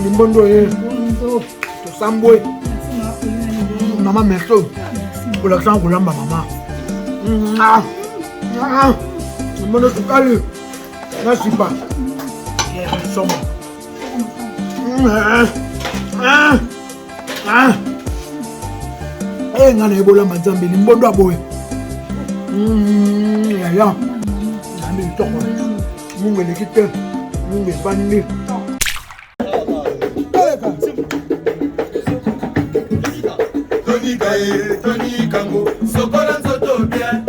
Limbondo to Samboy. Maman merci pour l'accent que l'amba maman. Limbondo to Kali. Merci pas. Somme. Ngana ebola manzambe Limbondo aboy. Ya. Nami toko. Mungu lekite. Mungu bandi. Tony Kango, Sokola Soto bien.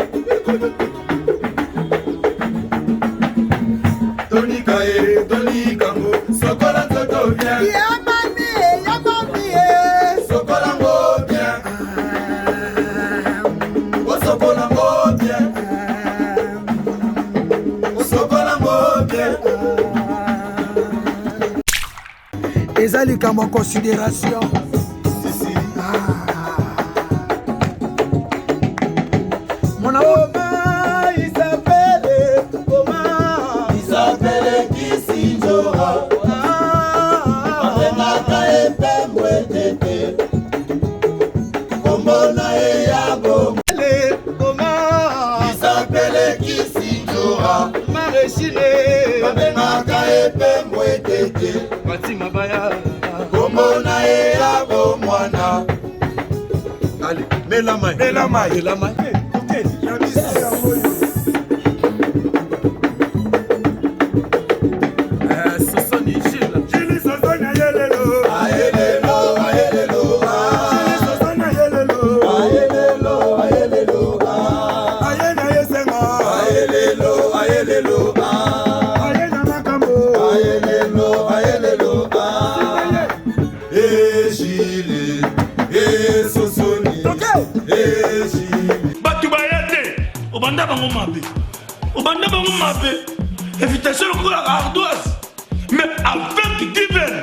Tony Kango, Sokola Soto bien. Ya mami, Sokola Ngo bien. O Sokola Ngo bien. O Sokola Ngo bien. Ezali kama considération. Allez, mets la main. Invitation ardoise, mais avec divers.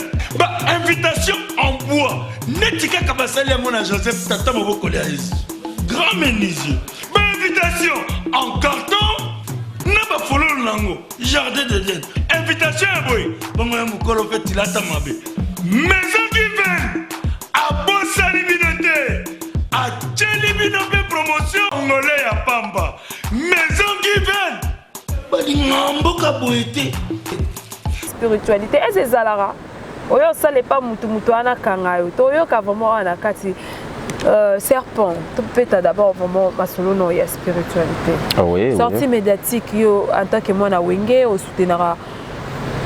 Invitation en bois. Netika Kabasali à mon Joseph Tata Moboko grand menuisier. Invitation en carton. N'a follow lango. Jardin de Dieu. Invitation à boy. Bon, Mokolo fait il a tamabé. Maison divers. À Bossali Binote. À Tchelibinope promotion. Angolais à Pamba. Maison divers. Spiritualité et c'est Zalara. Oyo ça n'est pas mutu ana kangayo. Oyo ka vraiment ana kati serpent. Tu peux d'abord vraiment masolo no ya spiritualité. Ah oui. Sortie médiatique yo en tant que moi na wenge au soutenara.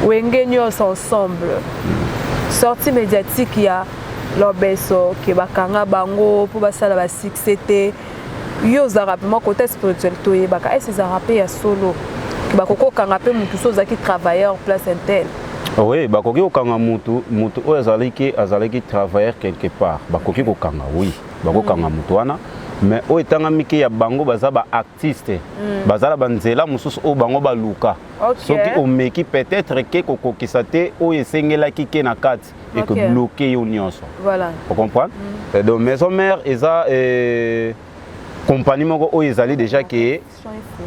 Wenge nyos ensemble. Sortie médiatique ya lobeso ke bakanga bango pour basala ba succès. Yo za rapidement côté spiritualité to yebaka et c'est za rapé ya solo. Bakoko kanga pe mutu so zaki travailleur place intel. Oui, bakoki okanga mutu o azalaki travailleur quelque part. Bakoki kokanga oui. Bakokanga mutu wana mais o etanga miki ya bango baza ba artiste. Bazala banzela mususu o bango baluka. Soki o meki peut-être que kokokisa te o esengelaki ke na kati et que bloquer yo nyonso. Voilà. Vous comprenez? Donc maison mère eza compagnie moko o ezali déjà que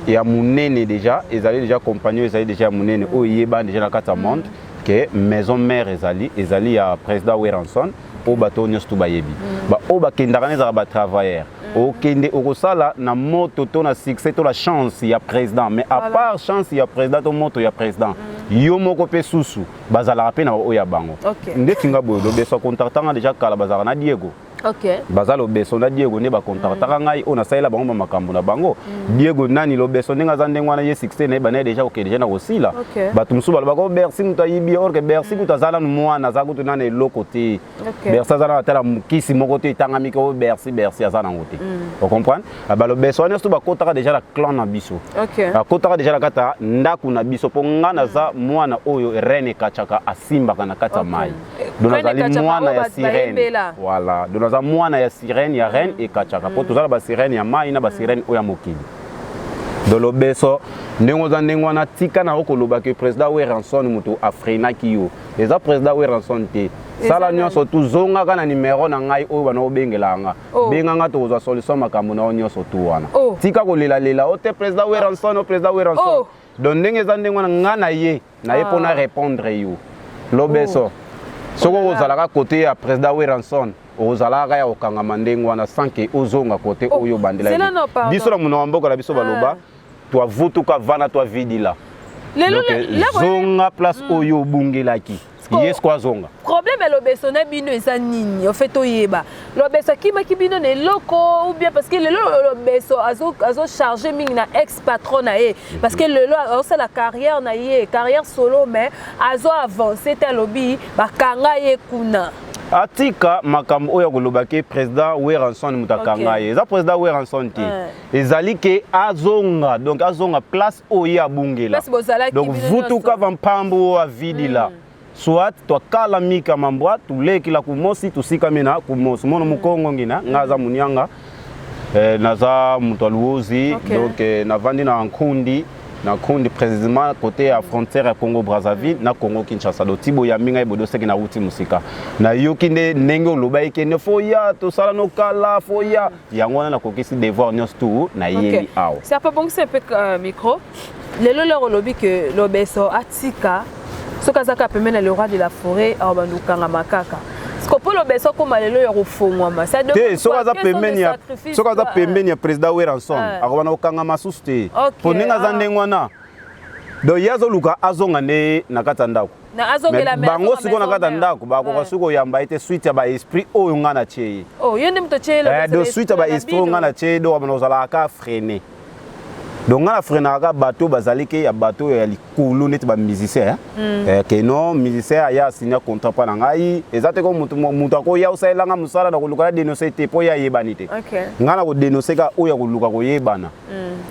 ya munene déjà ezali déjà compagnie ezali déjà munene o yeba déjà na kata monde que maison mère ezali ya président Weranson o bato nyos to bayebi ba o bakendaka nezaka ba travailleur o kende o kosala na moto to na succès to la chance ya président mais à part chance ya président to moto ya président yo moko pe susu bazala pe na o ya bango ndetinga bodo beso contactanga déjà kala bazala na Diego. Ok. Bazalo beso na Diego ne ba contactaka ngai ona saela bango makambo na bango. Diego nani lo beso ninga za ndengwana ye 16 ne bana déjà ok déjà na kosila. Batu musu balo bako Bercy muta yibi or que Bercy kutazala no mwana za kutu na lo côté. Bercy za na tala mukisi moko te tanga miko Bercy azana ngote. Vous comprenez? Balo beso ne sto ba kotaka déjà la clan na biso. OK. Ba kotaka déjà la kata ndaku na biso po ngana za mwana oyo Reine Kachaka asimba kana kata mai. Donazali mwana ya sirène. Voilà. Donaza mwana ya sirène ya Reine et Kachaka. Po tozala ba sirène ya mai na ba sirène oya mokili. Dolo beso ndenge za ndenge wana tika na okoloba ke président Weranson mutu Afrina kiyo. Eza président Weranson te. Sala nyonso tuzonga kana numéro na ngai oyo bana obengelanga. Benganga to za solution makambo na nyonso tu wana. Tika kolela lela o te président Weranson o président Weranson. Donc ndenge za ndenge wana ngana ye na ye pona répondre yo. Lo beso soko ozalaka côté ya président Weranson ozalaka ya okangama ndenge wana sans que ozonga côté oyo bandela biso na munoko mboka na biso baloba toi vutuka vana toi vidila zonga place oyo bungelaki yes kwa zonga problème est l'obeso na bino eza nini en fait oyeba l'obeso kimaki bino ne loko ou bien parce que l'obeso azo charger mingi na ex patron na ye parce que c'est la carrière na ye carrière solo mais azo avancer ta lobby bakanga ye kuna atika makambo oyo kolobaki président Weranson mutakanga ye eza président Weranson ti ezali ke azonga donc azonga place oyo abungela donc vutuka vampambo wa vidila soit to kala mika mambwa tuleki la kumosi tusika mina kumosi mono mukongo ngina ngaza munyanga naza mutwaluozi donc navandi na nkundi précisément côté à frontière ya Congo Brazzaville na Congo Kinshasa do tibo ya minga ebodo seki na uti musika na yoki nde ndenge oloba ike ne foya to sala no kala foya yango na kokisi devoir nyos tout na yeli awo c'est pas bon c'est un peu micro lelo le olobi que l'obeso atika sokazaka pemena le roi de la forêt abandukanga makaka skopo l'obeso koma lelo ya kufungwa ça te sokaza pemeni ya président Weranson akobana okanga masusu te poninga za ndengwana do yazo luka azonga ne nakata ndako na azongela mais bango siko nakata ndako bakoka siko yamba ite suite ya ba esprit oyo ngana cheye yende mto cheye do suite ya ba esprit ngana cheye do abana ozala ka freiner donc ngana freiner ka bateau bazalike ya bateau ya likulu neti ba musicien que non musicien ya signer contrat pa ngai ezate ko mutu ko ya usailanga musala na kuluka dénoncer te po ya yebani te ngana ko dénoncer ka oya kuluka ko yebana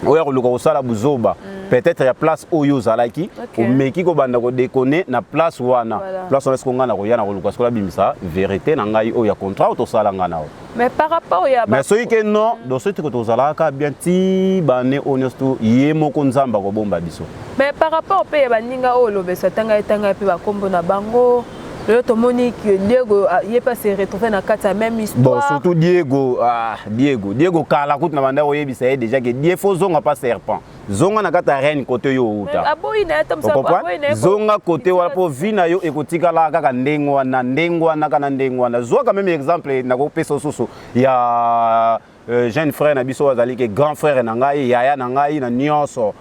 oya kuluka ko sala buzoba peut-être ya place oyo zalaki o meki ko banda ko déconner na place wana place on est ko ngana ko ya na kuluka ko la bimisa vérité na ngai oya contrat to sala ngana mais par rapport ya mais soki ke non do soki ko to zalaka bien ti bane honesto yemo ko nzamba ko bomba biso mais par rapport pe ya baninga o lobeso tanga pe ba kombo na bango le tomoni que Diego il est pas se retrouver na kata même histoire bon surtout Diego kala kutu na banda oyebisa ye déjà que Dieu faut zonga pas serpent zonga na kata reine côté yo uta aboyi na tamsa aboyi na zonga côté wala po vina yo ekotika la kaka ndengwa na kana ndengwa na zo quand même exemple na ko pesa susu ya jeune frère na biso azali ke grand frère na ngai yaya na ngai na nyonso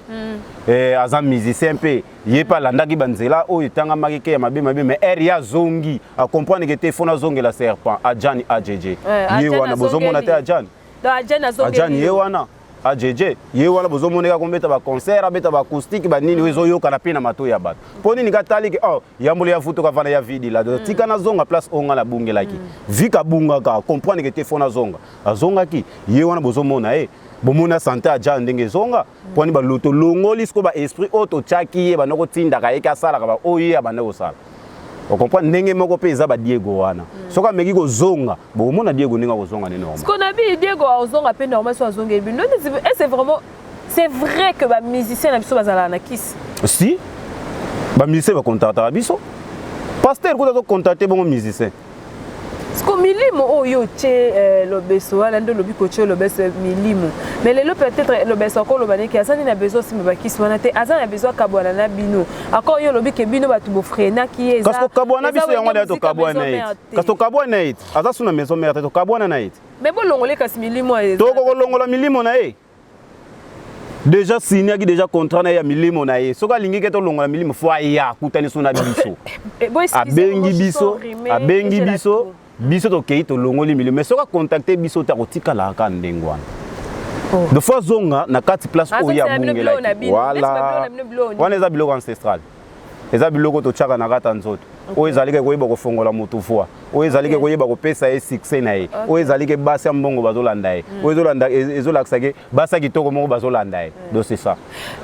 azam musicien pe yepa landaki banzela oyo tanga makeke ya mabe mais area zongi a comprendre que te fona zongela serpent ajani ajeje ye wana bozomona te ajani ye wana ajeje ye wana bozomoneka kombeta ba concert abeta ba acoustique ba nini wezo yoka na pena mato ya bato poni nikatali ke yambole ya vuto ka vana ya vidi la tika na zonga place onga la bungelaki vika bunga ka comprendre que te fona zonga azonga ki ye wana bozomona bomona santé aja ndenge zonga poni ba loto longoli sko ba esprit auto chaki ye ba noko tinda ka eka sala ka ba oye ba noko sala o comprendre ndenge moko pe eza ba Diego wana soka meki ko zonga bomona Diego ninga ko zonga nene ce qu'on a vu Diego ozonga pe normal so zonga bi non c'est vrai que ba musicien na biso bazala na kiss si ba musicien ba contacter biso pasteur ko to contacter bon musicien Sko milimo oyo che l'obeso ala ndo lobi ko che l'obeso milimo mais le peut-être l'obeso ko lobani ki asani na besoin si meba kiswana te azana na besoin kabwana na bino akor yo lobi ke bino batu bo frena ki eza parce que kabwana biso yango da to kabwana it parce que kabwana it azasu na maison mère to kabwana na it mais bo longole kasi milimo eza to ko longola milimo na déjà signé qui déjà contrat na ya milimo na ye soka lingi ke to longola milimo fo ya kutani sona biso abengi biso biso to kei to longoli milimo mais soka contacter biso ta kotika la ka ndengwana de fois zonga na kati place oya bungela voilà wana eza biloko ancestral eza biloko to chaka na kata nzoto oyo ezalike koyeba kofongola motu fois oyo ezalike koyeba kopesa ye succès na ye oyo ezalike basi ya mbongo bazolanda ye oyo ezolanda ezolakisa ke basi ya kitoko moko bazolanda ye donc c'est ça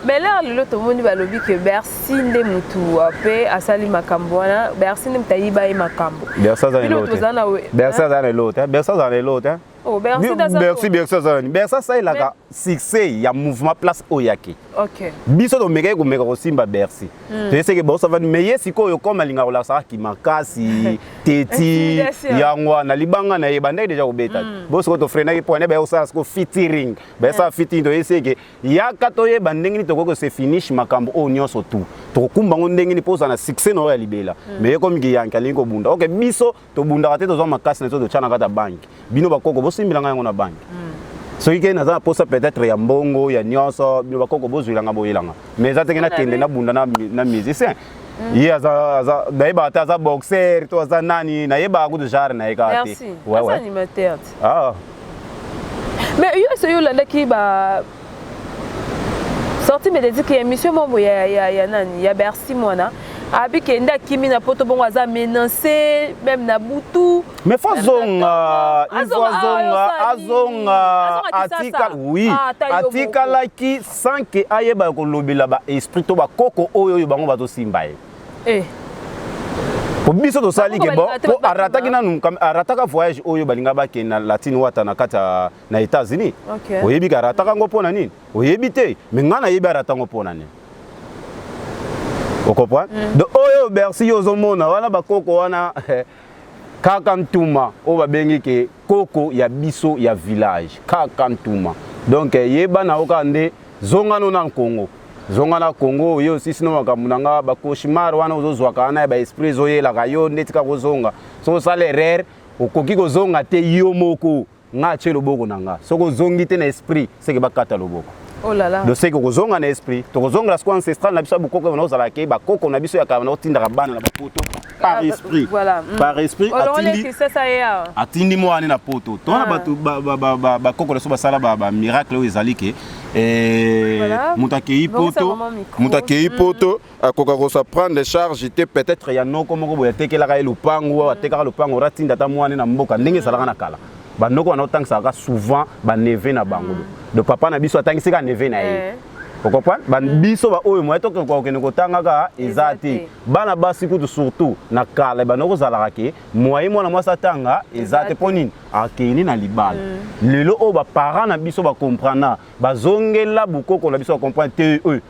mais là lelo tomoni balobi ke Bercy nde mutu pe asali makambo wana Bercy nde mutayiba ye makambo Bercy azana elote oh Bercy ça ilaka succès ya mouvement place oyaki. OK. Biso to meka ko meka ko simba Bercy. Tu sais que bossa va mais yesiko yo koma linga ko la sa ki makasi teti yangwa na libanga na yebanda déjà obeta. Bosso to frena ki point ba osa ko featuring. Ba sa featuring to yeseke ya kato yeba ndenge ni to ko se finish makambo o nyonso tout. To kumba ndenge ni posa na succès no ya libela. Mais comme ki yanka lingo bunda. OK biso to bunda kate to zo makasi na to chana kata bank. Bino bakoko bosimbilanga yango na bank. So il y a un poste peut-être ya mbongo ya nyonso bino bakoko bozulanga boyelanga. Mais ça tekena kende na bunda na musicien. Iya za daiba ta za boxer to za nani na yeba ku de genre na ekati. Merci. Ouais. Animateur. Ah. Mais yo c'est yo là qui ba sorti médiatique émission mo ya nani ya Bercy mona. Abi kenda kimi na poto bongo aza menacé même na butu. Mais azonga atika oui atika laki sans que ayeba ko lobela ba esprit to ba koko oyo bango ba to simba e. Po biso to sali ke bon po arataki na num arataka voyage oyo balinga ba ke na Latine wata na kata na États-Unis. Oyebi ka arataka ngo pona nini? Oyebi te mais ngana yebi arataka ngo pona nini? Vous comprenez? De oyo Bercy yozomona wana bakoko wana kakantuma o babengi ke koko ya biso ya village kakantuma. Donc yeba na okande zonga no na Congo. Zonga na Congo yo sisi no makamuna ba koshimar wana ozozwa kana ba esprit zoyela kayo netika kozonga. So sale rare okoki kozonga te yo moko nga chelo boko nanga. Soko zongi te na esprit seke bakata loboko. Oh là là. De ce que vous avez un esprit, tu as un esprit ancestral, tu as un esprit par esprit. Voilà. Par esprit, atindi moi na poto. Tu as un miracle où ils Moutakei poto, à Coca-Cola prendre des charges, j'étais peut-être il y a non comme vous êtes que la lupango, à teka lupango, ratinda tamoine na mboka, n'engue salana kala. Banoko na otang saka souvent ba neve na bango. De papa na biso atangi sika neve na ye. Vous comprenez? Ban biso ba oyo moyeto ko ko ko tanga ka ezati. Bana basi kutu surtout na kala banoko zalaka ke moyi mona mwasa tanga ezati ponini akeni na libala. Lelo o ba parents na biso ba comprendre ba zongela bukoko na biso ba comprendre te eux.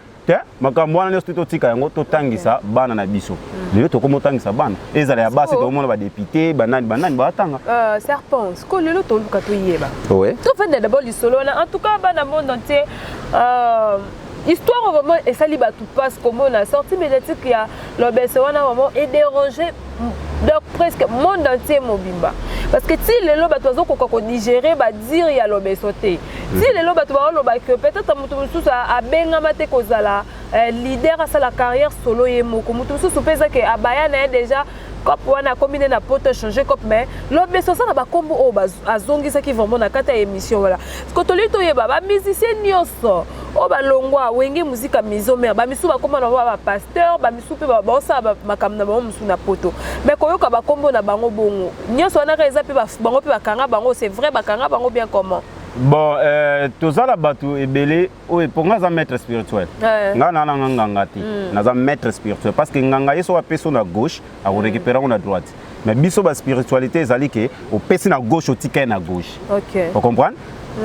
Makambo wana nyonso totika yango totangisa bana na biso. Lelo tokomotangisa bana. Ezala ya basi tomona ba député banani batanga. Serpent, ko lelo to luka to yeba. Ouais. To fait d'abord du solo en tout cas bana monde entier histoire vraiment et ça li ba tout passe comme on a sorti médiatique il y a l'obéissance wana vraiment et déranger donc presque monde entier mobimba. Parce que si les lobes bateaux ko digérer ba dire ya lobe sauter. Si les lobes bateaux loba que peut-être mutu mususu a benga mate kozala leader à sa carrière solo yemoko mutu mususu pesa que abaya na déjà cop wana combiné na poto changer cop mais lobe so ça na ba kombo o azongisa ki vraiment na kata émission voilà. Parce que tolito yeba ba musicien nyonso o ba longwa wenge musique miso mer ba misu ba kombo na ba pasteur ba misu pe ba bossa ba makamna ba musu na poto. Mais koyoka ba kombo na bango bongo nyonso na reza pe ba bango pe ba kanga bango c'est vrai ba kanga bango bien comment. Bon, tous les bateaux et belé, oui, pour nous un maître spirituel. Nous un maître spirituel parce que nganga yeso a personne à gauche, à récupérer on à droite. Mais biso ba spiritualité ezali ke au personne à gauche au ticket na gauche. OK. Vous comprenez?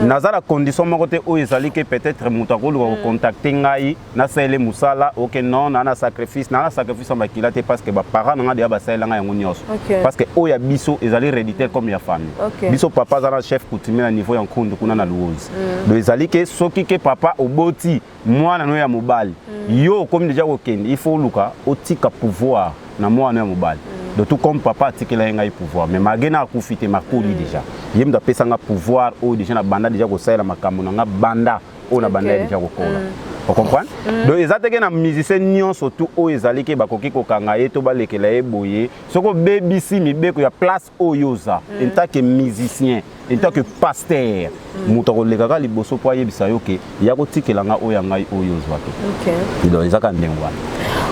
Naza la condition mo côté o ezali ke peut-être mutakolo ko contacter ngai na sele musala OK non na sacrifice en bakilate parce que ba parents nga dia ba sele nga yango nyos parce que o ya biso ezali héréditaire comme ya famille. Biso papa za na chef coutumier na niveau ya nkundu kuna na luozi. Donc ezali ke soki ke papa oboti mwana no ya mobali yo comme déjà okende il faut luka otika pouvoir na mwana ya mobali. De tout comme papa tikela ngai pouvoir mais magena akufite makoli déjà yem da pesa nga pouvoir o déjà na banda déjà ko sala makambo na banda o na banda déjà ko kola vous comprenez donc ezateke na musicien nyonso tout o ezali ke bakoki ko kanga ye to balekela ye boye soko BBC mibeko ya place oyoza en tant que musicien en tant que pasteur muto ko lekaka liboso po yebisa yo ke ya ko tikela nga o ya ngai oyoza to OK donc ezaka ndengwa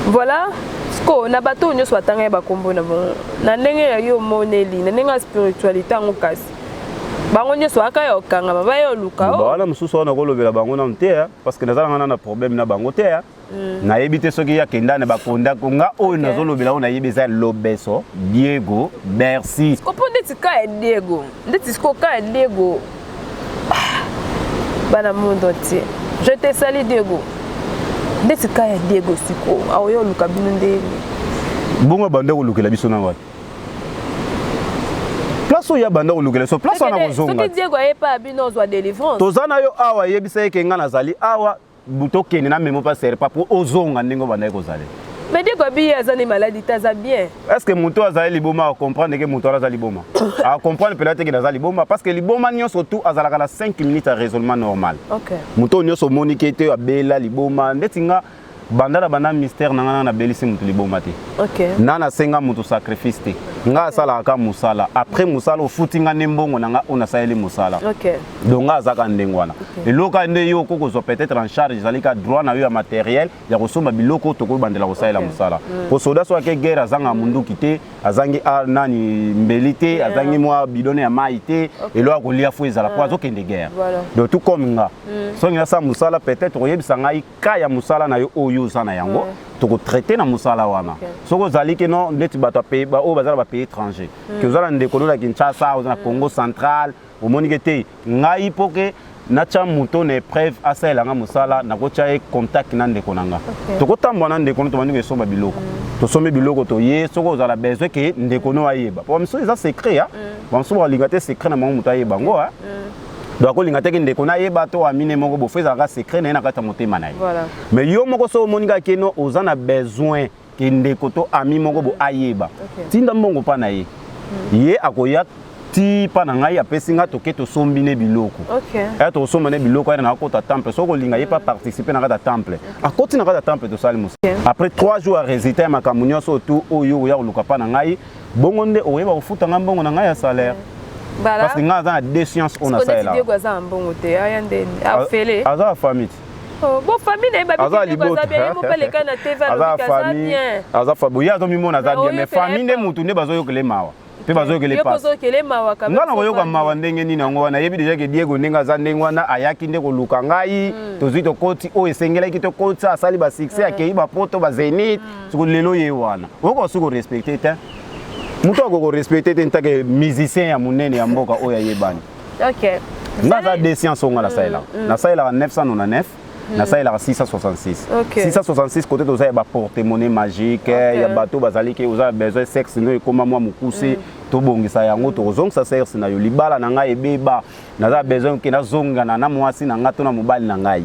voilà ko na bato nyonso batanga ba kombo na bon na ndenge ya yo moneli na ndenge spiritualité ngo kasi bango nyonso akaya okanga baba yo luka o bana mususu wana kolobela bango na ntea parce que nazala na problème na bango te na yebite soki ya kenda na bakonda nga o nazolobela ona yebeza lobeso Diego Bercy ko ponde tika Diego ndeti ko ka Diego bana monde entier. Je te salue Diego. Ndeti kaya Diego siko. Aoyo luka bino ndeni. Bongo banda ko lukela biso na wa. Place où ya banda ko lukela so place wana ko zonga. Soki Diego aye pa bino zwa délivrance. Tozana yo awa yebisa yeke nga nazali awa buto kene na memo pa serre pas pour ozonga ndingo banda ko zali. Mais Diego bi azani maladie taza bien. Est-ce que muto azali liboma a comprendre que muto azali liboma? A comprendre peut-être que azali liboma parce que liboma nyo surtout azalaka la 5 minutes à raisonnement normal. OK. Muto nyo so monikete abela liboma ndetinga bandala bana mystère nanga na belisi mutu liboma te. OK. Nana senga mutu sacrifice te. Nga sala ka musala après musala ofutinga nembongo nanga ona saeli musala. OK. Donc nga zaka ndengwana. Et loka nde yo koko zo peut-être en charge zalika droit na yo ya matériel ya kosomba biloko to ko bandela ko saela musala. Po soda so ke guerre azanga mundu kité azangi nani mbelité azangi mwa bidone ya maité et lo akolia fo ezala po azokende guerre. Donc tout comme nga. So nga sa musala peut-être oyebisa ngai ka ya musala na yo oyo sana yango. To traiter na musala wana. Soko zalike no ndeti bato pays ba o bazala ba pays étranger. Que zala ndekolo la Kinshasa ou na Congo central, au monikete ngai poke na cha muto na épreuve asala nga musala na ko cha contact na ndeko nanga. To ko tambwa na ndeko to bandiko esomba biloko. To sombe biloko to ye soko zala besoin ke ndeko no ayeba. Po mso eza secret ya. Po mso ba lingate secret na mamu mutaye bango ha. Donc on lingate ke ndeko na yeba to amine moko bo feza ka secret na kata motema na ye. Voilà. Mais yo moko so monika keno ozana besoin ke ndeko to ami moko bo ayeba. Tinda mbongo pa na ye. Ye akoya ti pa na ngai apesi nga toke to sombine biloko. OK. To sombine biloko na ko ta temple so ko linga ye pa participer na ka ta temple. Akoti na ka ta temple to sali musa. Après 3 jours à résultat ma kamunyo so tout oyo ya luka pa na ngai bongo nde oyeba kofuta nga mbongo na ngai ya salaire. Parce que nga za des sciences on a ça là. Diego za mbongo te ayande afele. Aza famille. Bon famille na ba Diego za bien mo pele kana TV aza famille. Aza famille ya zo mimo na za bien mais famille nde mutu nde bazo yokele mawa. Pe bazo yokele passe. Yoko kele mawa kama. Ngana koyoka mawa ndenge nini ngo wana yebi deja ke Diego ndenge za ndenge wana ayaki nde ko luka ngai tozito koti o esengela ki to koti asali ba succès akei ba poto ba Zenith suko lelo ye wana. Oko suko respecter ta. Muto ko respecter te ntake musicien ya munene ya mboka oya yebani. OK. Naza des sciences on la saila. Na saila 999. Na saila 666. 666 côté to za ba porte-monnaie magique ya bato bazali ke oza besoin sexe no ekoma mwa mukuse to bongisa yango to zonga sexe na yo libala na ngai ebeba. Naza besoin ke na zonga na mwasi na ngato na mobali na ngai.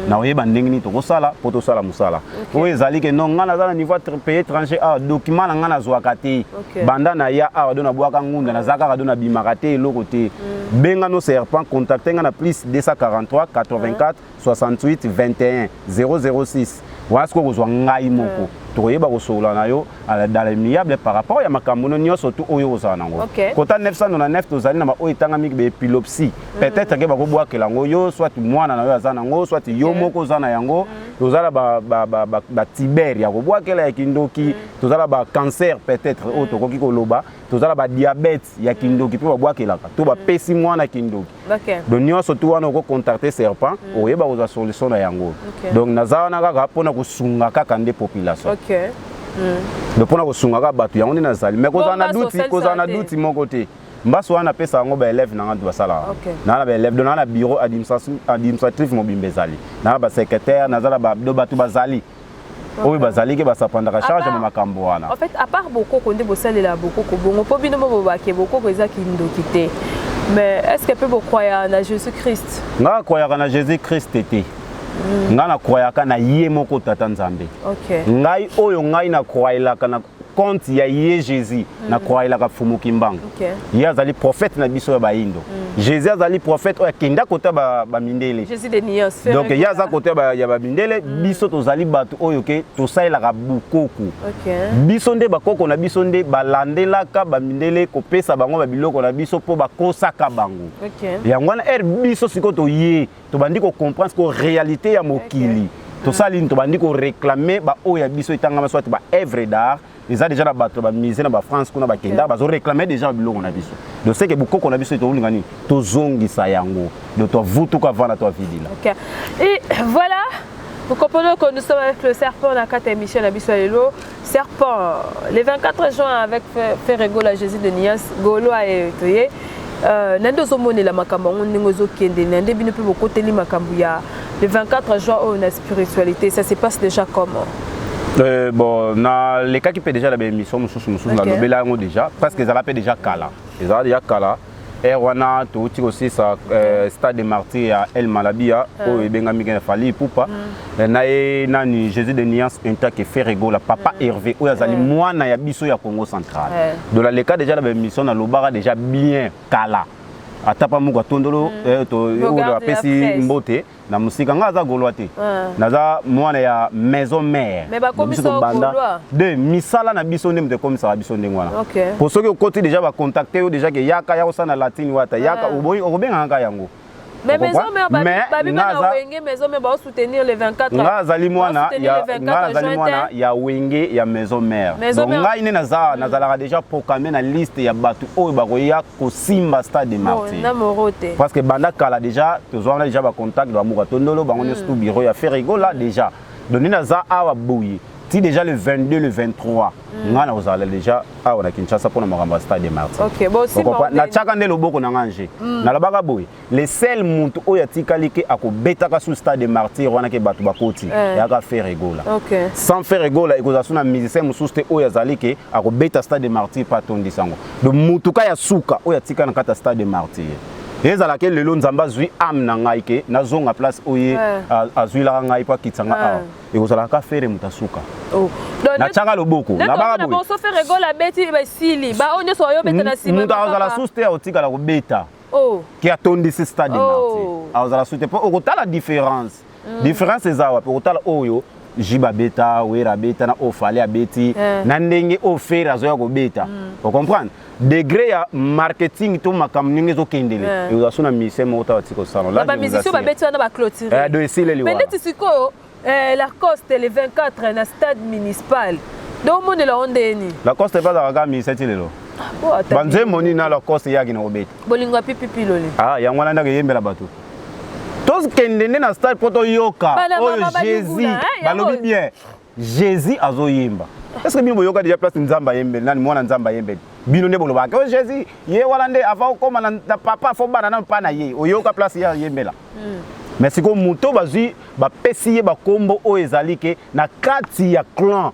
Na oyeba ndenge ni to kosala po to sala musala. O ezali ke non ngana za na niveau pays étranger a document na ngana zwaka te. Banda na ya a dona bwaka ngunda na zaka ka dona bimaka te eloko te. Benga no serpent contacter ngana plus 243 84 68 21 006. Wasko kozwa ngai moko. Toyeba kosola na yo dans l'amiable par rapport ya makambo nyo surtout oyo ozana nango. Kota 999 tozali na ba oitanga miki be epilepsie. Peut-être ke bako bwa kelango yo soit mwana na yo azana ngo soit yo moko ozana yango tozala ba Tibère ya ko bwa kela ya kindoki tozala ba cancer peut-être o to koki koloba tozala ba diabète ya kindoki pe ba bwa kelaka to ba pesi mwana kindoki. Donc nyo surtout wana ko contacter serpent oyeba koza solution na yango. Donc naza wana kaka pona kosunga kaka nde population. Donc pour nous sunga batu yango na zali mais kozana duti moko te mbaso wana pesa yango ba élève na ngatu basala na ba élève dans na bureau administratif mobimbe zali na ba secrétaire na zala ba do batu bazali oyo bazali ke basapandaka charge ma makambo wana. En fait à part beaucoup konde bosalela beaucoup ko bongo po bino mo ba ke beaucoup ko eza kindoki te. Mais est-ce que peut croire en Jésus-Christ? Nga croire en Jésus-Christ te. Nga na croyaka na ye moko tata nzambe. Ngai oyo ngai na croyaka na compte ya ye Jésus na croyaka fumu kimbango. Ye azali prophète na biso ya baindo. Jésus azali prophète oyo kenda kota ba mindele. Jésus de Nios. Donc ye aza kota ya ba mindele biso tozali batu oyo ke tosailaka bukoku. Biso nde bakoko na biso nde balandelaka ba mindele kopesa bango ba biloko na biso po bakosaka bango. Yango wana biso siko to ye to bandi ko comprendre ko réalité ya mokili. To sali to bandi ko réclamer ba oyo biso itanga soit ba œuvre d'art. Ils ont déjà bateau ba misé na ba France kuna ba kenda ba zo réclamer déjà biloko na biso. Donc c'est que beaucoup na biso to ngani to zongi sa yango. Donc to vutu ka vana to vidila. OK. Et voilà, vous comprenez que nous sommes avec le serpent dans 4 émissions na biso lelo. Serpent le 24 juin avec Ferrego la Jésus de Nias Golo et Toyé. nando zomone la makambo ndingo zokende nande bino pe bokoteli makambo ya le 24 juin on a spiritualité, ça se passe déjà comment? Bon, na les cas qui peut déjà la émission la lobela ngo déjà parce que ça l'appelle déjà kala. Ils ont déjà kala. Et wana to ti aussi ça stade de martyr à El Malabia o ebenga mika fali pupa na e nani Jésus de Niance intact et Ferrego la papa Hervé o yazali mwana ya biso ya Congo central. De la les cas déjà la émission na lobara déjà bien kala. Atapa muka tondolo to o la pesi mbote na musika nga za golwate naza mwana ya maison mère mais ba komiso banda de misala na biso ndem te komisa biso ndengwana pour ceux qui côté déjà va contacter déjà que yaka ya osana latine wata yaka obenga nga yango mais maison mère babi na wenge maison mère ba soutenir le 24 nga zali mwana ya wenge ya maison mère donc nga ine naza nazala déjà programmer na liste ya batu oyo ba koya ko simba stade de martyr parce que banda kala déjà tozwana déjà ba contact ba muka tondolo bango ne stu bureau ya Ferrego là déjà donc naza awa bouyi ti déjà le 22 le 23 ngana ozala déjà awa na Kinshasa pour na makamba stade de martyr OK bon si na chaka nde loboko na nganje na labaka boy le seul muntu oyo tikalike akobetaka sous stade de martyr wana ke batu bakoti yaka Ferrego là sans Ferrego là ikoza suna musicien mususte oyo azalike akobeta stade de martyr pa tondisango de mutuka ya suka oyo tika na kata stade de martyr ezala ke lelo nzamba zwi am na ngai ke nazonga place oye azwi la ngai pa kitsanga a ekozala ka fere mutasuka na changa loboko na baka bo so Ferrego la beti ba sili ba onyo so yo beta na sima muta azala suste otika la kobeta ki atondisi stade de martyr azala suste po okotala différence ezawa po okotala oyo jiba beta wera beta na ofale abeti na ndenge ofere azoya kobeta o comprendre degré ya marketing to makamninge zo kendele et uzasuna mise mota watiko salon là ba musicien ba beti wana ba clôturer de esile liwa mais siko la Coste le 24 na stade municipal donc monde la ondeni la Coste pas daga mi setilelo banze moni na la Coste yaki na obeta bolingo pipi loli yango wana ndake yembela bato tous kendene na stade poto yoka oh Jésus balobi bien Jésus azoyimba est-ce que bino boyoka déjà place nzamba yembe nani mwana nzamba yembe bino ne bolo baka oh Jésus ye wala nde ava okoma na papa fo bana na pana ye oyoka place ya yembela mais siko muto bazui ba pesi ye ba kombo o ezalike na kati ya clan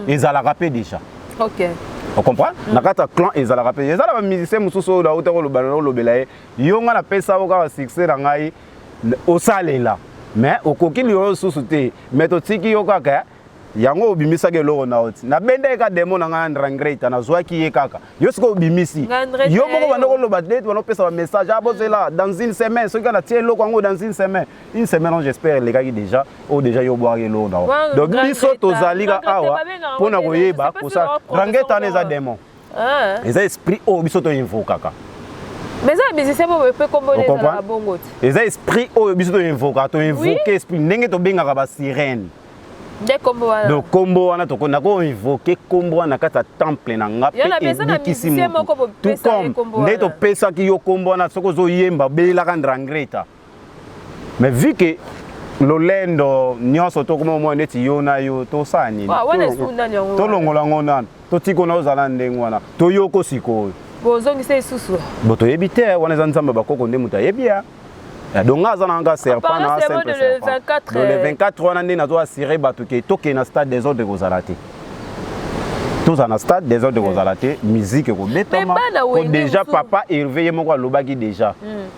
ezala rapé déjà OK on comprend na kati ya clan ezala rapé ezala ba musicien mususu la otako lo bana lo belaye yonga na pesa oka ba succès na ngai au salela mais okoki lio susu te mais to tiki yoka ka yango obimisa ke loko na oti na bende ka demo na ngandra ngreta na zwaki ye kaka yo siko obimisi yo moko bandoko lo badete bano pesa ba message abozela dans une semaine ce kana tie loko ngo dans une semaine j'espère les gars qui déjà ou déjà yo boire lo na donc biso tozalika awa pona koyeba kosa rangeta neza demo eza esprit o biso to invoka ka mais ça musicien peut composer la bongo eza esprit o biso to invoka to invoquer esprit ndenge to benga ba sirène de kombo wana donc kombo wana to kona ko invoquer kombo wana kata temple na nga pe musicien moko tout comme nde to pesa ki yo kombo wana soko zo yemba bela kandra ngreta mais vu que lolendo nyonso to kuma mo neti yo na yo to sani to longola ngona to tiko na ozala ndenge wana to yoko siko bozongi se susu boto yebite wana zanzamba bakoko nde muta yebia donc ngaza na nga serpent na simple serpent le 24 wana nde nazo assurer bato ke toke na stade des ordres kozalate tous na stade des ordres kozalate musique ko betama ko déjà papa Hervé moko alobaki déjà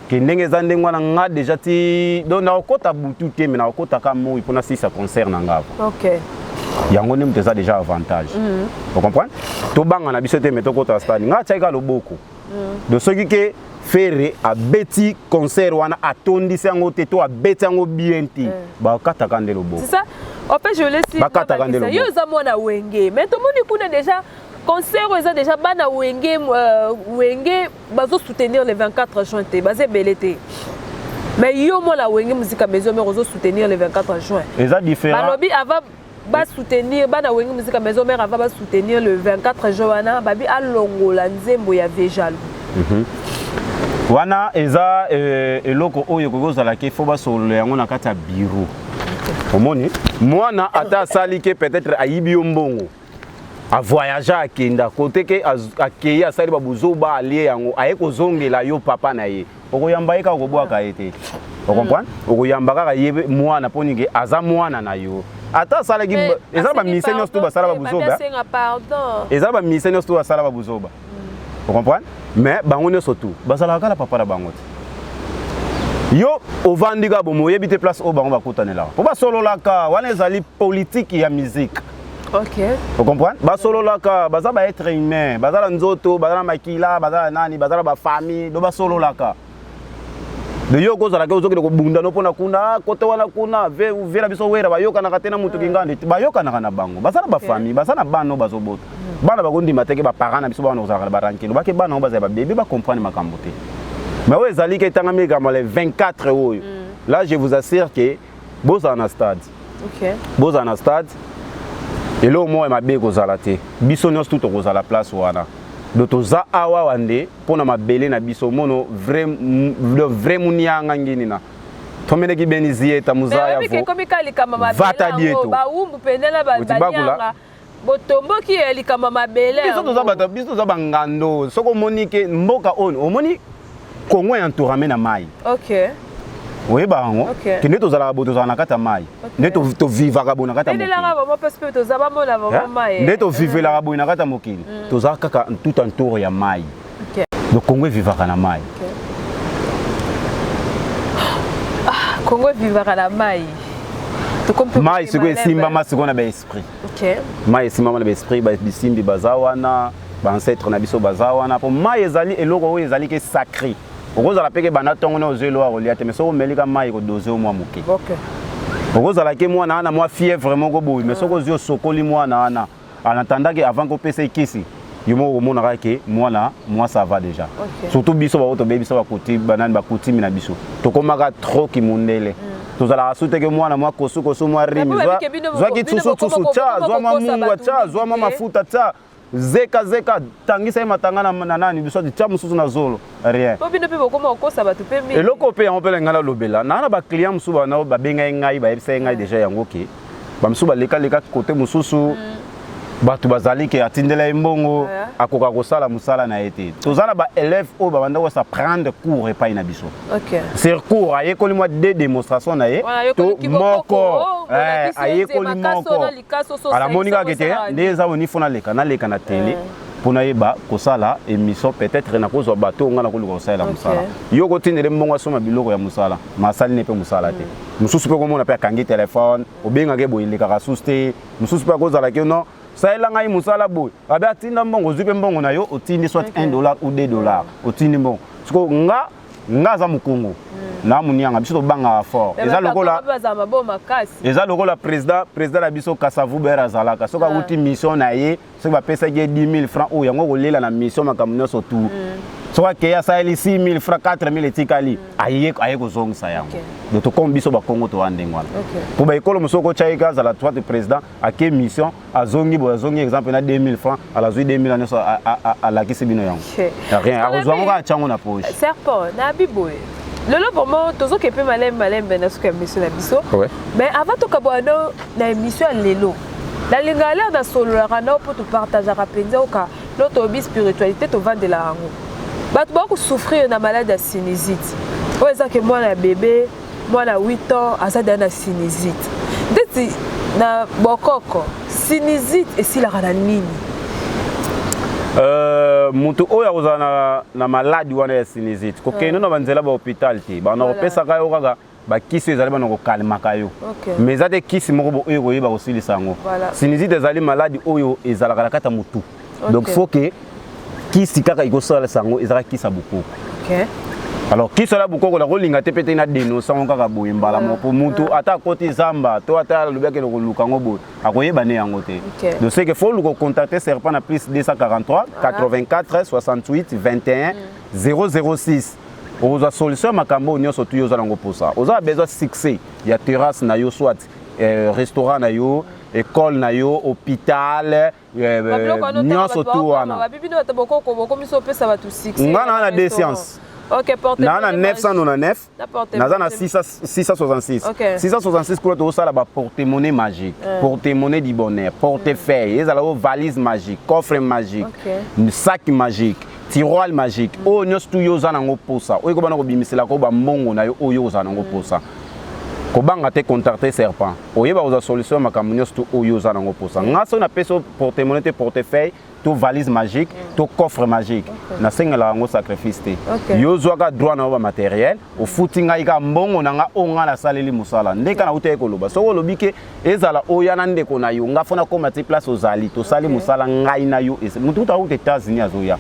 ke ndenge za ndenge wana nga déjà ti donc na okota butu te mais na okota ka moi pour na si ça concerne nga OK yango ne mteza déjà avantage vous comprenez to banga na biso te mais to kota stade nga tsaika loboko de ceux qui faire a beti concert wana atondisi yango te to a beti yango bien ti ba kataka ndelo bo c'est ça en fait je laisse yo za mona wenge mais to moni kuna déjà concert eza déjà bana wenge bazo soutenir le 24 juin te bazé belete mais yo mona wenge musique maison mais bazo soutenir le 24 juin eza différent balobi avant ba soutenir bana wenge musique maison mère avant ba soutenir le 24 juin wana babi alongola nzembo ya vejalo wana eza eloko oyo kokozala ke fo basolo yango na kati ya bureau omoni mwana ata salike peut-être ayibi yo mbongo a voyager à Kenda côté que akei asali ba buzoba allié yango aye ko zongela yo papa na ye okoyamba eka okobwaka ete o comprendre okoyamba kaka yebe mwana poni ke aza mwana na yo ata sala ki eza ba mission to ba sala ba buzoba eza ba mission to ba sala ba buzoba o comprendre mais bango ne surtout ba sala kala papa na bango yo ovandika bomo yebite place o bango bakutanela po ba solo laka wana ezali politique ya musique. OK. Vous comprenez? Basolo laka, bazaba être humain, bazala nzoto, bazala makila, bazala nani, bazala ba famille, do basolo laka. De yo koza laka ozoki ko bunda no pona kuna, kote wana kuna, vera biso wera bayoka na katena mutu kingande, bayoka na kana bango. Bazala ba famille, bazala bano bazobota. Bana bakondi mateke ba parents na biso bana ozaka ba rankelo, ba ke bana o bazaba bébé ba comprendre makambo te. Mais ouais zali ke tanga mi kama les 24 oyo. Là je vous assure que boza na stade. OK. Boza na stade. Et là, moi, je suis allé biso nyos tout à la place wana. Donc toza awa wande pona mabele na biso mono vrai munianga ngini na. Tomene ki benizie ta muzaya vo. Mais komi kali kama mabele. Ba umbu pendela ba banyanga. Botombo ki eli kama mabele. Biso toza bangando. Soko monike mboka on. Omoni Kongo entouré na mai. OK. Oui, bango. Qui n'est aux arabes, aux anakata mai. N'est au vivre à Bonakata. N'est la rabo, parce que aux abamos la mai. N'est au vivre la rabo, nakata mokili. Tous akaka tout un tour ya mai. Donc Congo vivre à la mai. Congo vivre à la mai. Mai, c'est quoi simba mas qu'on a bien esprit. OK. Mai simba na esprit, ba bisimbi bazawana, ba ancêtre na biso bazawana. Pour mai ezali eloko ezali ke sacré. Okozala peke bana tongo na ozelo a reliate mais soko melika mai ko doser moi moke. OK. Okozala ke mwana ana moi fièvre moko boyi mais soko zio sokoli mwana ana en attendant que avant ko pesa kisi yomo omona ka ke mwana moi ça va déjà. Surtout biso ba auto baby so ba koti banane ba koti mina biso. Tokomaka trop ki mundele. Tozala asute ke mwana moi kosu moi rimi zwa ki tsusu cha zwa mamunga cha zwa mafuta cha zeka tangisa matanga na nani biso di chamu susu na zolo rien po bino pe bokoma okosa batu pe mi eloko pe on pele ngala lobela na ba client musuba na ba benga ngai ba ebisa ngai déjà yango ke ba musuba leka côté mususu batu bazali ke atindela imbongo akoka kosala musala na ete tozala ba élève o ba banda ko sa prendre cours et pas ina biso. OK. Sur cours aye koli moi des démonstrations na ye to moko aye koli moko ala monika kete ndeza oni fona leka na télé pona yeba kosala émission peut-être na kozwa bato ngana koluka kosala musala yo kotindele mbongo soma biloko ya musala masali ne pe musala te mususu pe komona pe kangi téléphone obenga ke boyileka ka suste mususu pe kozala ke non ça est là ngai musala boy abe atinda mbongo zupe mbongo na yo otindi soit $1 ou $2 otindi mbongo siko nga za mukungu na munianga biso banga fort eza lokola président la biso Kasavu Bera zalaka soka uti mission na ye soka ba pesa ge 10 000 francs o yango kolela na mission makamuno so tout soka ke ya saeli 6 000 francs 4 000 etikali aye ko zongisa yango de to kombi biso ba Kongo to andengwana pour ba ekolo musoko chaika za la toi de président ake mission azongi exemple na 2 000 francs ala zui 2 000 aneso ala kisibino yango rien azongo ka chango na poche serpent na biboy. Lolo pour moi, tous ceux qui peuvent malem ben ce que mission la biso. Mais avant tout kabano na émission lelo. La lingala da solo la rana pour te partager rapidement au cas notre hobby spiritualité to vendre la rango. Bat beaucoup souffrir na maladie de sinusite. Ouais ça que moi na bébé, moi na 8 ans, asa na sinusite. Deti na bokoko, sinusite et si la rana nini. Mutu oya kozana na maladi wana ya sinusite ko keno na banzela ba hôpital te ba na opesa ka yo kaka ba kisi ezali ba na ko kalma ka yo mais za de kisi moko bo oyo koyeba kosilisa ngo sinusite ezali maladi oyo ezalaka na kata mutu donc faut que kisi kaka ikosala sango ezala kisa bukoko. OK. Alors qui sera beaucoup la rolinga te pete na dénoncer kaka boye mbala mo pour mutu ata koti zamba to ata lobeke lo lukango bo akoyeba ne yango te. Donc c'est que faut le contacter serpent na plus 243 84 68 21 006. Oza solution makambo nyonso tu yoza lango posa. Oza besoin succès ya terrasse na yo soit restaurant na yo école na yo hôpital nyonso tu wana. Babibino taboko ko boko miso pesa batu 6. Ngana na des sciences. OK, porte-monnaie. Na 999. Naza na 666. 666 pour tout ça là porte-monnaie magique, porte-monnaie du bonheur, portefeuille, ezala valise magique, coffre magique, sac magique, tiroir magique. O nyos tu yo za nango posa. O ko bana ko bimisela ko ba mbongo na yo o yo za nango posa. Ko banga te contacter serpent. O yeba oza solution makambo nyos tu o yo za nango posa. Ngaso na peso porte-monnaie te portefeuille. Tout valise magique, tout coffre magique. Na senga la ngo sacrifice te. Yo zwaka droit na ba matériel, o footinga ika mbongo na nga onga la saleli musala. Ndeka na ute ekoloba. So lobi ke ezala oyana ndeko na yo nga fona koma ti place ozali to sali musala ngai na yo. Mutu ta ute États-Unis azoya.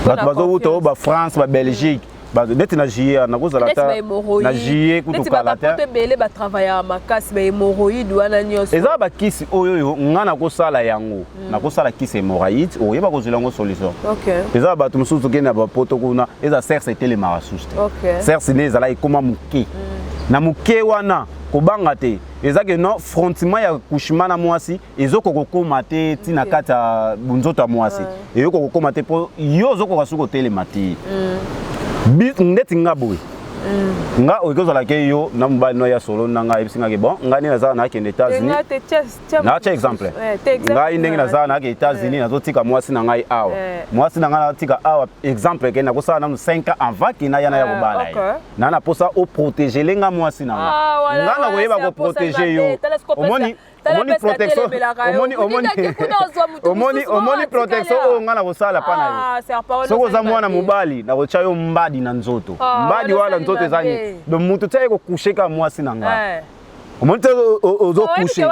Bato bazo ba France, ba Belgique. Neti na JE na kozala ta na JE kutukala ta neti bele ba travailler makasi ba hémorroïde wana nyonso eza ba kisi oyo nga na kosala yango na kosala kisi hémorroïde oyo ba kozela ngo solution eza ba tumususu kena ba poto kuna eza serse telema rasuste serse ne ezala ikoma muke na muke wana kobanga te eza ke non frontiment ya kushima na mwasi ezoko kokoma te tina kata bunzota mwasi eyoko kokoma te po yo zoko kasuko telema te ndeti nga boy nga okozala ke yo na mobali no ya solo nanga ebisinga ke bon nga ni naza na ke États-Unis na cha exemple nga ndenge naza na ke États-Unis nazotika mwasi na ngai awa mwasi na ngai natika awa exemple ke na kosala na 5 ans avant ki na yana ya kobala na na posa o protéger lenga mwasi na nga na koyeba ko protéger yo omoni protection omoni protection o nga na kosala pana yo soko za mwana mobali na kocha yo mbadi na nzoto mbadi wala nzoto ezani do mutu tsaye ko kusheka mwasi na nga omoni ozo kushe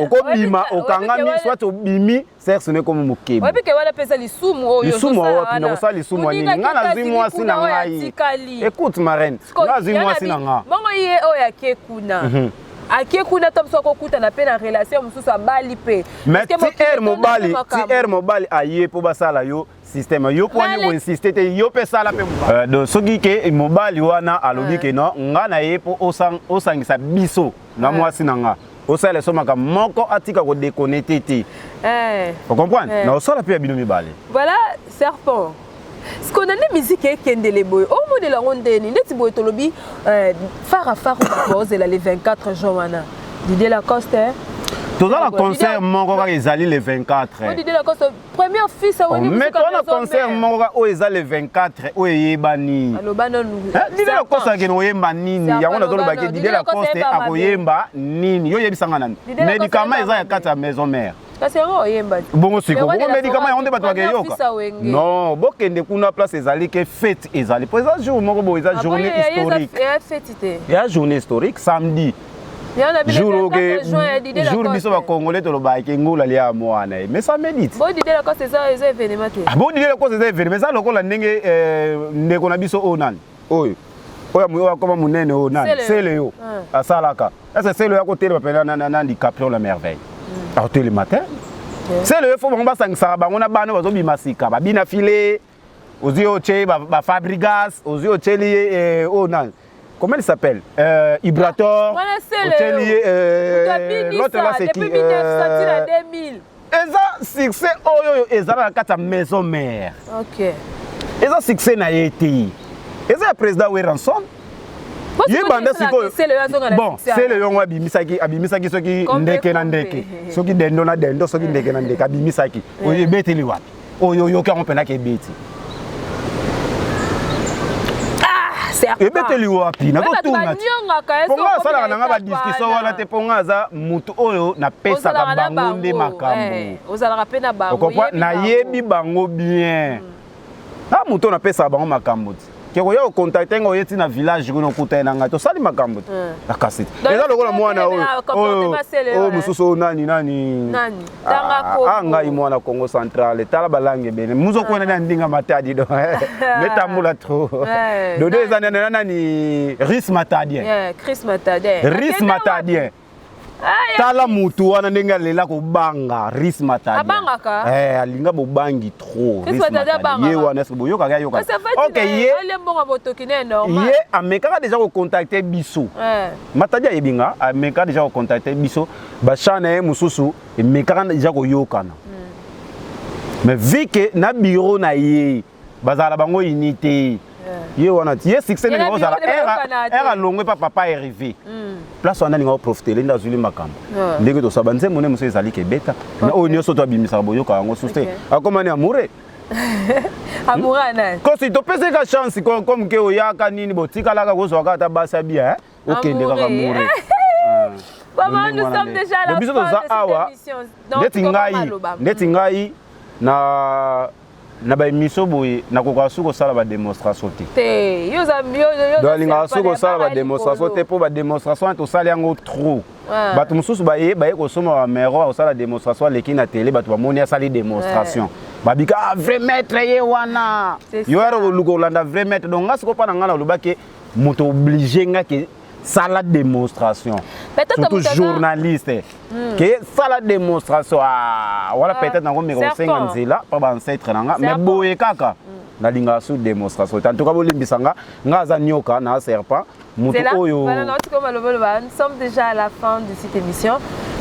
okobima okangami soit obimi sexe ne comme mukeba obi ke wala pesa lisumu oyo lisumu wapi na kosala lisumu nini nga na zi mwasi na ngai écoute marraine nga zi mwasi na nga bongo ye oya ke kuna Akie kuna top soko kuta na pe na relation mususu abali pe. Mais ti air mobile aye po basala yo système yo po ni insister te yo pe sala pe mobile. Donc soki ke mobile wana alobi ke non nga na ye po osangisa biso na mwasi na nga. Osala so maka moko atika ko déconnecter te. Vous comprenez? Na osala pe bino mibale. Voilà serpent. Ce qu'on a des musiques qui sont les boys, au moins de la ronde, les petits boys tolobi, phare à phare pose les 24 juin. Didier Lacoste. Tout ça, le concert, mon gars, ils allaient les 24. Didier Lacoste, première fille, ça va. Mais toi, le concert, mon gars, ils allaient les 24, où est bani. Alors, banon. Didier Lacoste, il y a un nini. Il y a un autre Didier Lacoste, à Koyemba, nini. Il y a des sanganan. Médicaments, ils ont 4 maison mère. Bon aussi, bon médicament on débat toi non, bokende kuna place ezali ke fête ezali. Pour ça jour moko bo ezali journée historique. Il y a journée historique samedi. Jour biso ba congolais to lo ba ke ngula lia mwana. Mais ça médite. Bon Didier Lacoste c'est ça événement. Bon Didier Lacoste c'est événement. Mais ça lokola ndenge ndeko na biso onan. Oyo. Oya muyo koma munene onan. C'est le yo. Asalaka. Est-ce c'est le ya côté ba pena na DiCaprio la merveille. Alors le matin, c'est le faut bomba sang saraba on a bano bazo bimasika ba bina filé aux yeux che ba Fabrigas aux yeux che lié oh non comment il s'appelle Ibrator l'autre là c'est qui 2000 et ça succès oh yo ezala kata maison mère OK et ça succès na été et ça président Weranson bon, c'est le yon abimisaki soki ndeke na ndeke. Soki dendo na dendo, soki ndeke na ndeke abimisaki. Oye beti li wapi. Oyo yo ka on pena ke beti. Ah, c'est e beti li wapi na ko tunga. Ponga sala na nga ba discussion wana te ponga za mutu oyo na pesa ka bango nde makambo. Ozala ka pena bango. Na yebi bango bien. Na mutu na pesa bango makambo. Keko yo contacter ngo yeti na village kuno kutana ngato sali makambo akasiti eza lokola mwana oyo mususu nani tanga imwana Congo Central tala balange bene muzo ko na ndinga matadi do metambula trop dodo eza nani Chris Matadien tala mutu wana ndenge lela ko banga Chris Matadien alinga bo bangi trop ye wana se bo yoka yoka OK ye ameka déjà ko contacter biso Matadien yebinga ameka déjà ko contacter biso ba chana mususu ameka déjà ko yokana mais vu que na bureau na ye bazala bango unité ye wana ye succès ne ngo zala era longwe papa est arrivé place wana ninga profiter lenda zuli makambo ndenge to sabanze mone muso ezali kebeta na o nyoso to abimisa boyoka yango suste akomani amure amurana ko si to pese ka chance comme ke oyaka nini botika laka ko zo ka ta basa bien okende ka mure Maman, nous sommes déjà à la fin de cette émission. Neti ngai na ba émission boye na koka suko sala ba démonstration te. Yo linga suko sala ba démonstration te pour ba démonstration to sala yango trop. Batu mususu ba ko soma ba mero sala démonstration leki na télé batu ba moni sala démonstration. Babika vrai maître ye wana. Yo ero luko landa vrai maître donc ngasi ko pa na ngana lobake moto obligé ngaki ça la démonstration. Surtout journaliste. Que ça la démonstration. Voilà peut-être dans le 5 là, pas ancêtre nanga, mais boye kaka. Na linga sous démonstration. En tout cas, bolimbisanga, ngaza nyoka na serpent. Nous sommes déjà à la fin de cette émission.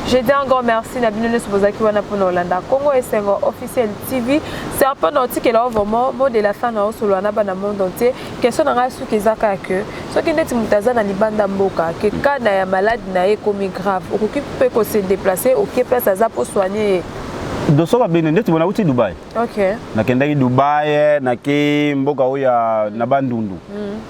Je dis un grand merci à Nabino Subozaki wana pour Hollanda Congo et c'est officiel TV. C'est un peu nautique et là vraiment mot de la fin na solo na bana monde entier. Question na su kezaka que ce qui net mutaza na libanda mboka que kana ya malade na e comme grave. Okoki peut ko se déplacer au place aza pour soigner. Doso ba bene ndeti bona uti Dubai. OK. Na kendaki Dubai na ke mboka oya na bandundu.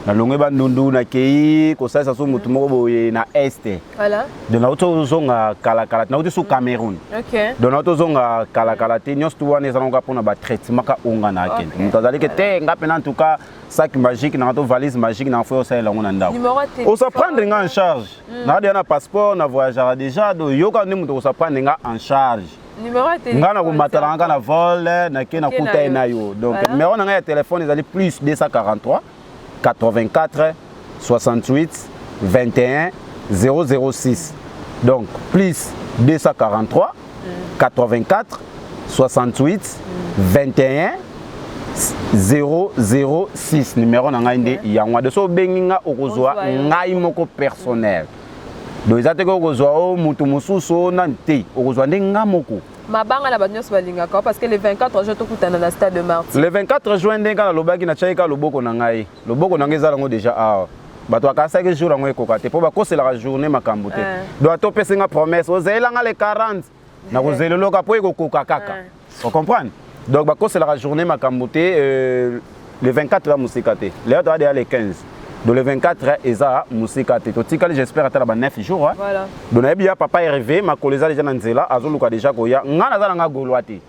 Na longwe bandundu na ke ko sasa so mutu moko boye na este. Voilà. De na auto zonga kala na uti su Cameroun. OK. De na auto zonga kala te nyos tu wana ezanga pona ba traitement ka onga na ken. Mutazali ke te ngape na en tout cas sac magique na auto valise magique na fo ça la ngona ndako. On se prendre en charge. Na dia na passeport na voyageur déjà do yoka ne mutu se prendre en charge. Ngana ko matalanga na vol na ke na kuta na yo donc numéro na téléphone ezali plus 243 84 68 21 006 donc plus 243 84 68 21 006 numéro na ngai nde yango de so benginga okozwa ngai moko personnel. Donc ils attendent que zo mutu mususu nante okozwa ndenga moko mabanga na banyo balinga parce que le 24 juin to kutana na stade de Martyrs. Le 24 juin ndenga na lobaki na chaika loboko na ngai za lango déjà ah bato akasa ke jour ngo ekokate po ba kosela la journée makambo te doit to pesinga promesse ozela nga le 40 na kozelelo ka po ekokoka kaka vous comprenez donc ba kosela la journée makambo te le 24 la musikate le autre a le 15. Donc le 24 eza musika te totika j'espère atala ba 9 jours voilà donc na bia papa est arrivé ma koleza déjà na nzela azoluka déjà koya nga nazala nga golwati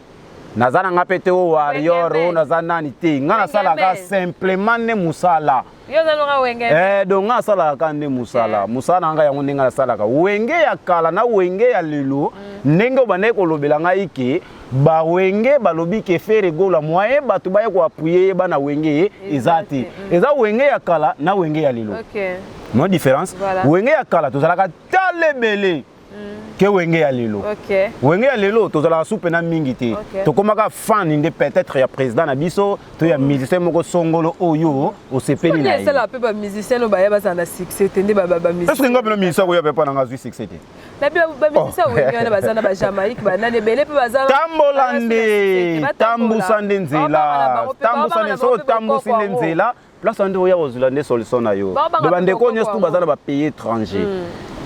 nazala nga pete o warrior o nazana ni te nga nasala ka simplement ne musala yo zalonga wenge donc nga sala ka ne musala musala nga yango ninga nasala ka wenge ya kala na wenge ya lelo ndenge obane kolobela nga iki ba wenge balobi ke faire gola moyen batu baye ko appuyer bana wenge ezati eza wenge ya kala na wenge ya lelo OK no différence wenge ya kala tozalaka talebele ke wenge ya lelo OK wenge ya lelo tozalaka soupe na mingi te tokomaka fan inde peut-être ya président na biso to ya musicien moko songolo oyo osepeli na ye c'est la peu ba musicien no baye bazana succès tende ba musicien est-ce que ngapena musicien oyo pepa na ngazwi succès te na ba musicien oyo na bazana ba Jamaïque ba nane bele pe bazana tambolande tambusande nzela tambusande so tambusinde nzela place ande oya ozulande solution na yo de bandeko nyos tu bazana ba pays étranger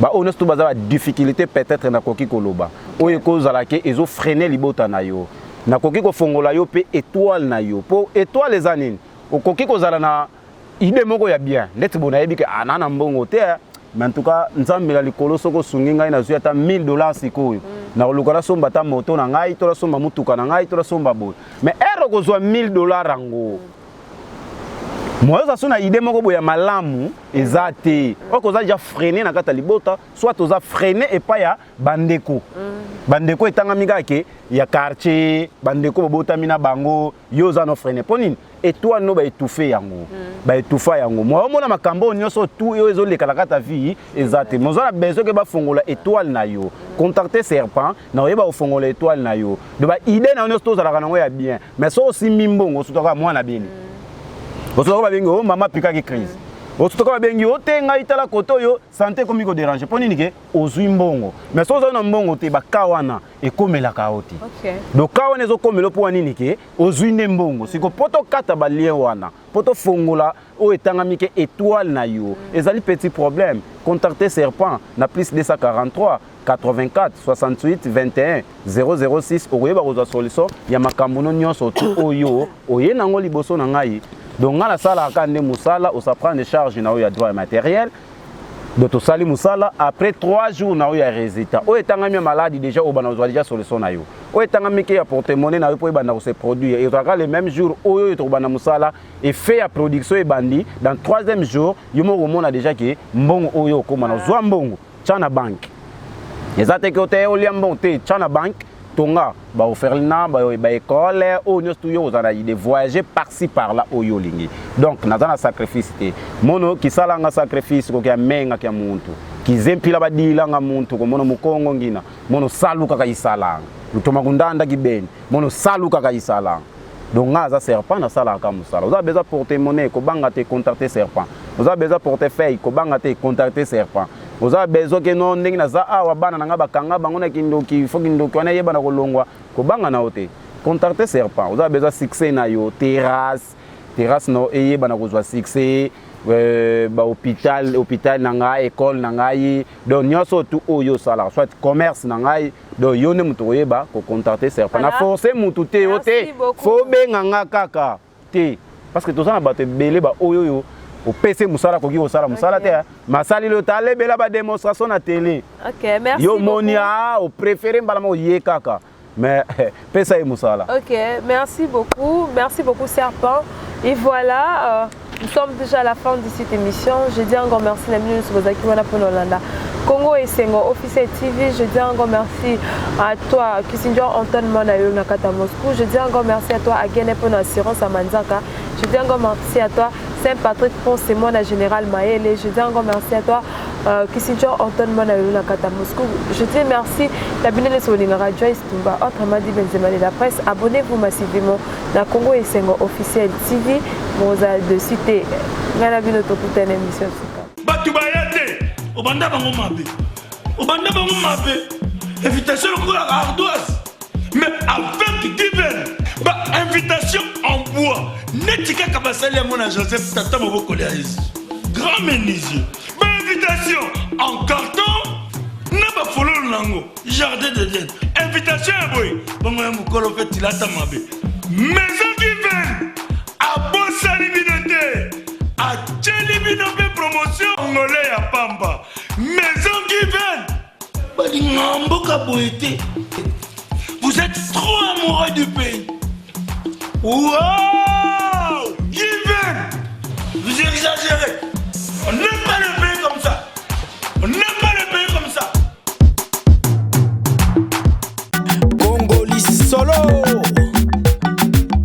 ba honnête tu bazana difficulté peut-être na koki koloba oyo kozala ke ezo freiner libota na yo na koki ko fongola yo pe étoile na yo po étoile les anines okoki kozala na idée moko ya bien ndeti bona yebi ke anana mbongo te mais en tout cas nzambe la likolo soko sungi ngai na zuya ta $1000 sikoyo na olukala somba ta moto na ngai to la somba mutuka na ngai to la somba boy mais ero kozwa $1000 rango moi ça sona idée moko boya malamu ezate okoza déjà freiner na kata libota soit oza freiner et pas ya bandeko bandeko etanga migake ya quartier bandeko bobotami na bango yo za no freiner ponini et toi no ba étouffer yango ba étouffa yango moi omona makambo nyonso tout yo ezoleka la kata vie ezate moi za besoin que ba fongola étoile na yo contacter serpent na yeba ofongola étoile na yo de ba idée na nyonso tozala kana ngo ya bien mais so aussi mimbongo sotoka mwana bini Parce que maman pique qui crise. otoka babengi otenga itala koto yo santé comme ko déranger poni nike ozui mbongo mais sozo na mbongo te bakawana ekomela kaoti donc kawana ezo komelo po nini ke ozui ne mbongo siko poto kata balien wana poto fongola o etanga mike étoile na yo ezali petit problème contacter Serpent na plus 243 84 68 21 006 okoyeba kozwa solution ya makambo nyonso to oyo oye nango liboso na ngai. Donc, on a sala kande musala, on s'apprend des charges na ya droit matériel. Donc, on sali musala après 3 jours na ya résultat. O etanga mi malade déjà o bana déjà solution na yo. O etanga mi ke ya porte-monnaie na yo po bana se produire et on le même jour oyo to bana musala et fait ya production et bandi dans 3e jour yomo on a déjà que mbongo oyo ko mana zwa mbongo chana bank. Ezate ke ote o liambon te chana bank. Tonga ba oferlina ba école o nyo studio ozana de voyager par-ci par-là o yolingi donc nazana sacrifice te mono kisala nga sacrifice ko kya menga kya muntu kizempila badila nga muntu ko mono mukongo ngina mono saluka ka isala lutoma kundanda kibeni mono saluka ka isala donc ngaza Serpent na sala ka musala oza besoin porter monnaie ko banga te contacter Serpent oza besoin porter feuille ko banga te contacter Serpent. Vous avez besoin que nous n'ayons pas à bana nga bakanga bangona kindoki faut kindoki wana yeba na kolongwa ko banga na ote contacter Serpent. Vous avez besoin succès na yo terrasse no yeba na kozwa succès ba hôpital na nga école na ngai donc nyoso tu oyo sala soit commerce na ngai donc yo ne muto yeba ko contacter Serpent na forcer mutu te ote faut benga nga kaka te parce que tout ça na bato belé ba oyo au PC musala koki osala musala te masali le tale bela ba démonstration na télé. OK, merci. Yo monia au préféré mbala mo ye kaka. Mais pesa e musala. OK, merci beaucoup Serpent. Et voilà, nous sommes déjà à la fin de cette émission. Je dis un grand merci à Namini Sobozaki wana pour Nolanda. Congo et Sengo Officiel TV, je dis un grand merci à toi Kissinger Anton Manayo Nakata Moscou. Je dis un grand merci à toi Agene pour l'assurance à Manzaka. Je dis un grand merci à toi Saint-Patrick Ponce et moi, la général Maëlle. Je dis un grand merci à toi, Kissinger Anton Manayo Nakata Moscou. Je dis merci, l'abonné sur la radio Istumba, autrement dit Benzema de la presse. Abonnez-vous massivement à Congo et Sengo Officiel TV. Vous avez de citer, Ganabino Tokuta une émission. Batubayate, Obanda Bango Mabe, invitation au la ardoise, mais avec divine. Invitation en bois. Netika Kabasali à mon Joseph Tata Moboko grand menuisier. Invitation en carton. Naba follow lango. Jardin de Dieu. Invitation à boy. Bon moi mukolo fait tilata mabe. Maison divine. À Bossa Libinoté. À Tchelibinoté promotion. Angolais à Pamba. Maison divine. Balingambo Kaboete. Vous êtes trop amoureux du pays. Wow! Given! Vous exagérez! On n'aime pas le pays comme ça! On n'aime pas